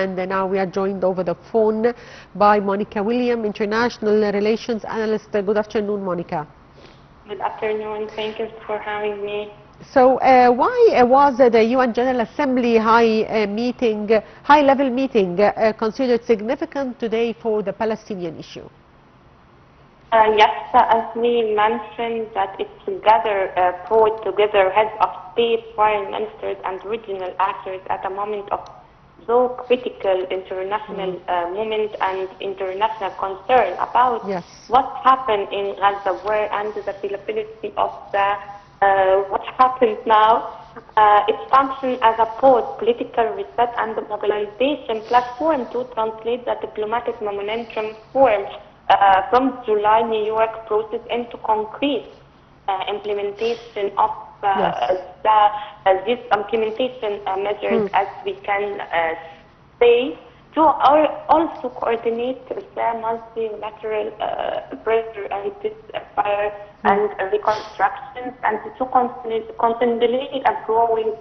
and now we are joined over the phone by Monica William, International Relations Analyst. Good afternoon, Monica. Good afternoon. Thank you for having me. So why was the UN General Assembly high-level meeting considered significant today for the Palestinian issue? Yes, as we mentioned, that it brought together heads of state, foreign ministers, and regional actors at a moment of so critical international moment and international concern about what happened in Gaza, where and the availability of what happens now. It functions as a post-political reset and mobilization platform to translate the diplomatic momentum formed from July New York process into concrete implementation of these implementation measures, as we can say, to also coordinate the multilateral pressure and ceasefire and reconstruction, and to consolidate a growing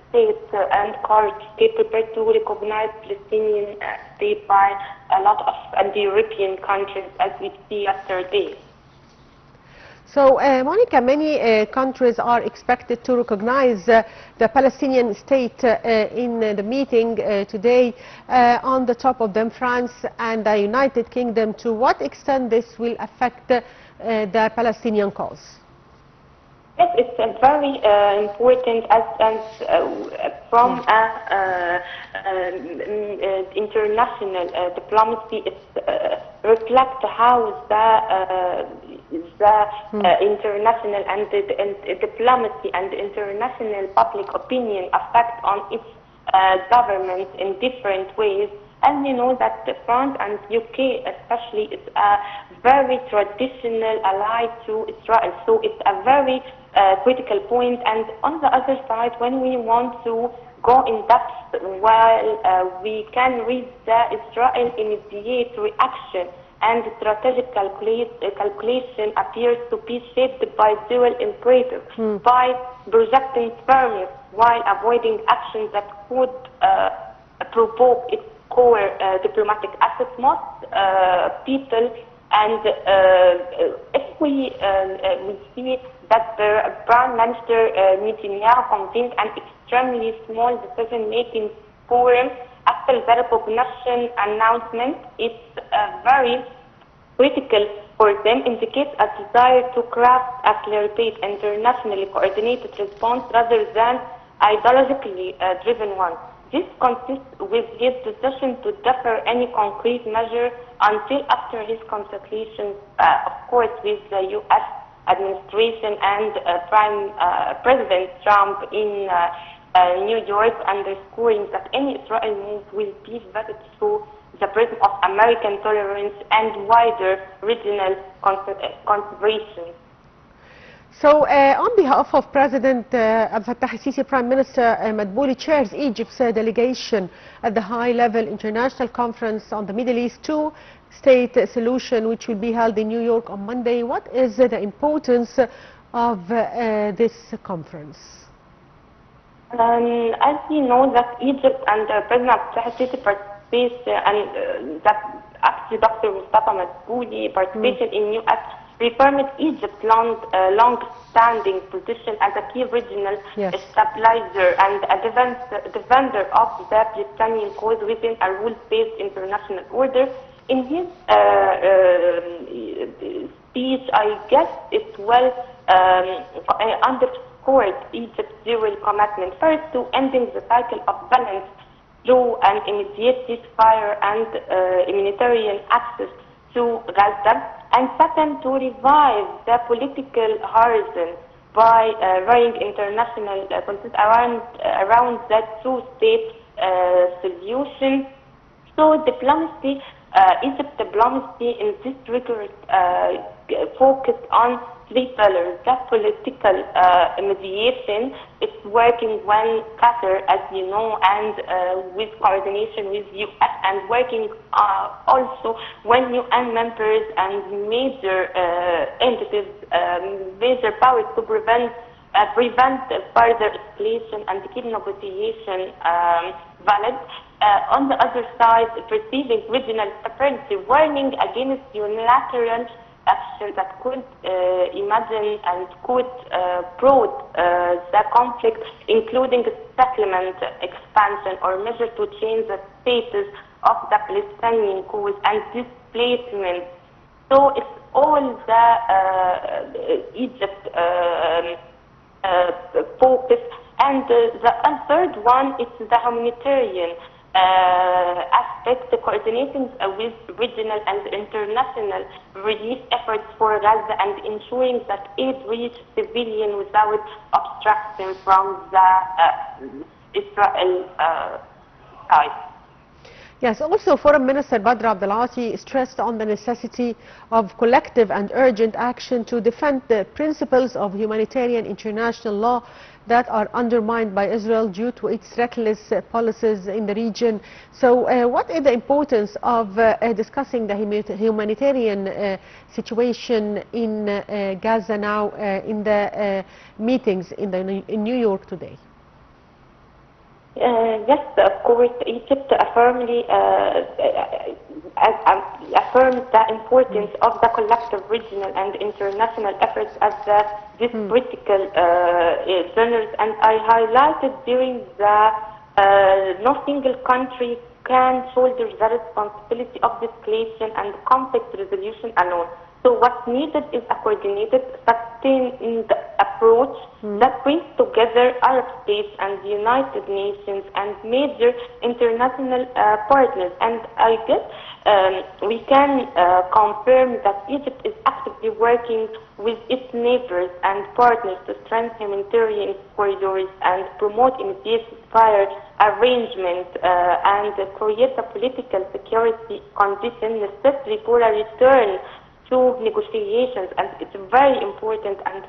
state and courage prepared to recognize Palestinian state by a lot of the European countries, as we see yesterday. So, Monica, many countries are expected to recognize the Palestinian state in the meeting today. On the top of them, France and the United Kingdom. To what extent this will affect the Palestinian cause? Yes, it's very important from international diplomacy. It reflects how the international and the diplomacy and the international public opinion affect on its government in different ways. And you know that France and UK especially is a very traditional ally to Israel. So it's a very critical point. And on the other side, when we want to go in depth, while we can read the Israel immediate reaction and strategic calculation appears to be shaped by dual imperative, by projecting firmness while avoiding actions that could provoke its core diplomatic assets. Most people, and if we see that the Prime Minister Netanyahu convened an extremely small decision-making forum after the recognition announcement, it's very critical for them, indicates a desire to craft a clear-paid, internationally coordinated response rather than ideologically driven one. This consists with his decision to defer any concrete measure until after his consultations, of course, with the U.S. administration and President Trump in New York, underscoring that any Israeli move will be vetted through the prism of American tolerance and wider regional considerations. So, on behalf of President Abdel Fattah al-Sisi, Prime Minister Madbouli chairs Egypt's delegation at the high-level international conference on the Middle East two-state solution, which will be held in New York on Monday. What is the importance of this conference? As we know that Egypt and President Abdel Fattah al-Sisi participate, and that actually Dr. Mustafa Madbouli participation in U.S. reaffirmed Egypt's long-standing position as a key regional stabilizer and a defender of the Palestinian cause within a rule-based international order. In his speech, I guess it well underscored Egypt's dual commitment, first to ending the cycle of violence through an immediate ceasefire and humanitarian access to Gaza, and second, to revive the political horizon by raising international consensus around that two-state solution. So diplomacy, Egypt's diplomacy in this regard focused on three pillars. The political mediation, it's working when Qatar, as you know, and with coordination with U.S. and working also when UN members and major entities, major powers to prevent further escalation and keep negotiation valid. On the other side, perceiving regional sovereignty, warning against unilateral action that could imagine and could promote the conflict, including settlement expansion or measures to change the status of the Palestinian cause and displacement. So it's all the Egypt focus. And the third one is the humanitarian aspect, coordinating with regional and international relief efforts for Gaza and ensuring that aid reaches civilians without obstruction from the Israel side. Yes, also Foreign Minister Badr Abdelati stressed on the necessity of collective and urgent action to defend the principles of humanitarian international law that are undermined by Israel due to its reckless policies in the region. So what is the importance of discussing the humanitarian situation in Gaza now in the meetings in New York today? Yes, of course, Egypt firmly affirms the importance of the collective regional and international efforts as this critical genres, and I highlighted during the no single country can shoulder the responsibility of escalation and conflict resolution alone. So what's needed is a coordinated, sustained approach that brings together Arab states and the United Nations and major international partners. And I guess we can confirm that Egypt is actively working with its neighbors and partners to strengthen humanitarian corridors and promote immediate fire arrangement and create a political security condition necessary for a return to negotiations. And it's a very important and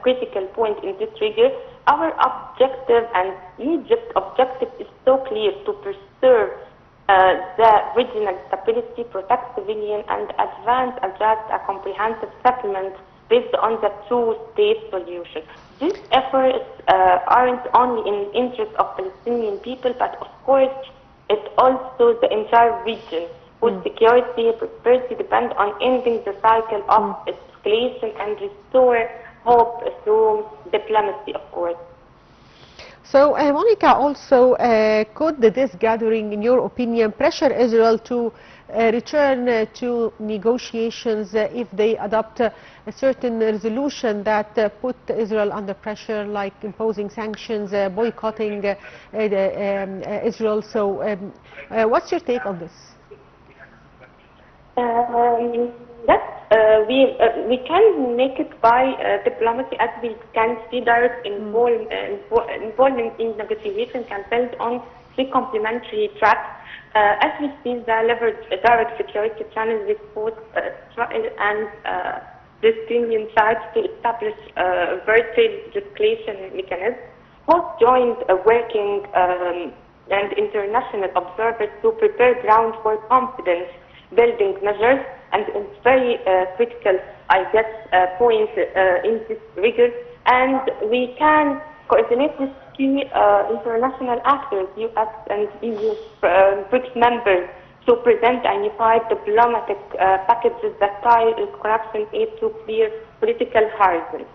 critical point in this regard. Our objective and Egypt's objective is so clear: to preserve the regional stability, protect civilians, and advance a just a comprehensive settlement based on the two-state solution. These efforts aren't only in the interest of Palestinian people, but of course it's also the entire region, whose security and prosperity depend on ending the cycle of escalation and restore hope through diplomacy, of course. So, Monica, also, could this gathering, in your opinion, pressure Israel to return to negotiations if they adopt a certain resolution that put Israel under pressure, like imposing sanctions, boycotting Israel? So, what's your take on this? Yes, we can make it by diplomacy, as we can see direct involvement in negotiation can build on three complementary tracks. As we see, the leverage direct security channels with both Israel and the Palestinian sides to establish a virtual de-escalation mechanism. Both joined working and international observers to prepare ground for confidence building measures, and it's very critical, I guess, point in this regard. And we can coordinate with key international actors, US and EU BRICS members, to present a unified diplomatic packages that tie corruption aid to clear political horizons.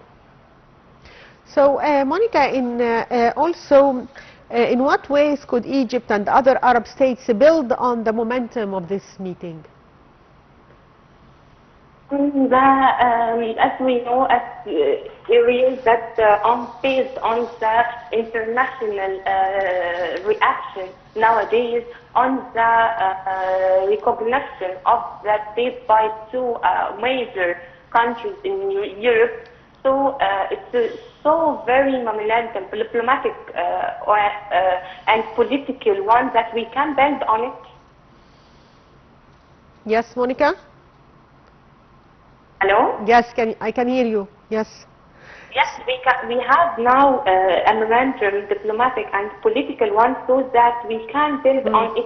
So, Monica, also, in what ways could Egypt and other Arab states build on the momentum of this meeting? As we know, as areas that based on the international reaction nowadays on the recognition of the state by two major countries in Europe. So it's so very momentum, diplomatic and political one that we can build on it. Yes, Monica? Hello? Yes, I can hear you. Yes. Yes, we have now a momentum, diplomatic and political one, so that we can build on it.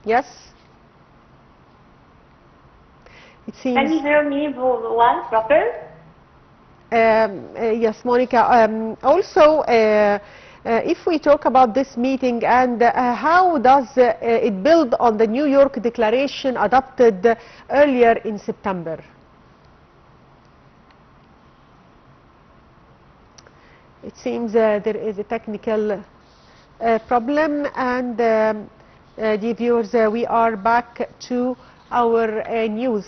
Yes. It seems. Can you hear me well, proper? Yes, Monica. If we talk about this meeting and how does it build on the New York Declaration adopted earlier in September? It seems there is a technical problem, and dear viewers, we are back to our news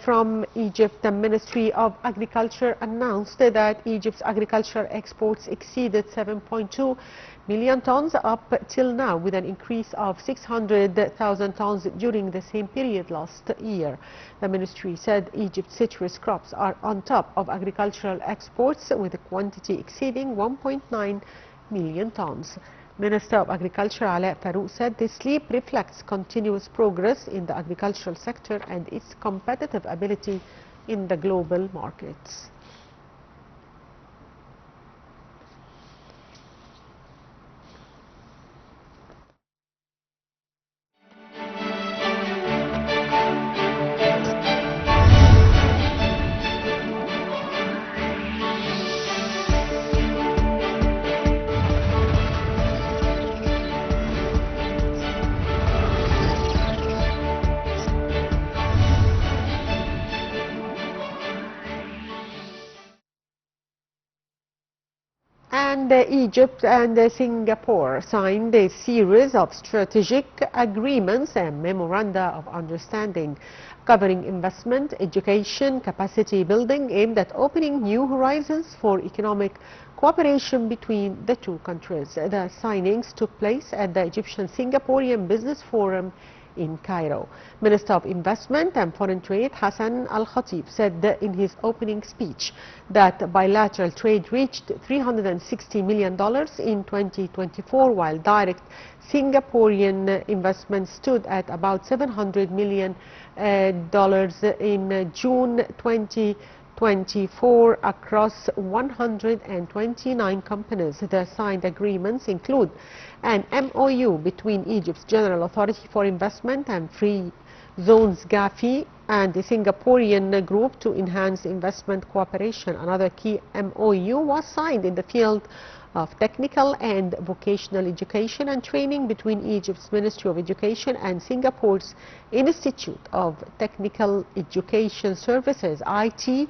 from Egypt. The Ministry of Agriculture announced that Egypt's agricultural exports exceeded 7.2 million tons up till now, with an increase of 600,000 tons during the same period last year. The ministry said Egypt's citrus crops are on top of agricultural exports, with a quantity exceeding 1.9 million tons. Minister of Agriculture Ala Farouk said this leap reflects continuous progress in the agricultural sector and its competitive ability in the global markets. And Egypt and Singapore signed a series of strategic agreements and memoranda of understanding covering investment, education, capacity building, aimed at opening new horizons for economic cooperation between the two countries. The signings took place at the Egyptian-Singaporean Business Forum in Cairo. Minister of Investment and Foreign Trade Hassan Al-Khatib said in his opening speech that bilateral trade reached $360 million in 2024, while direct Singaporean investment stood at about $700 million in June 2024 across 129 companies. The signed agreements include an MOU between Egypt's General Authority for Investment and Free Zones GAFI and the Singaporean group to enhance investment cooperation. Another key MOU was signed in the field of technical and vocational education and training between Egypt's Ministry of Education and Singapore's Institute of Technical Education Services, ITEES.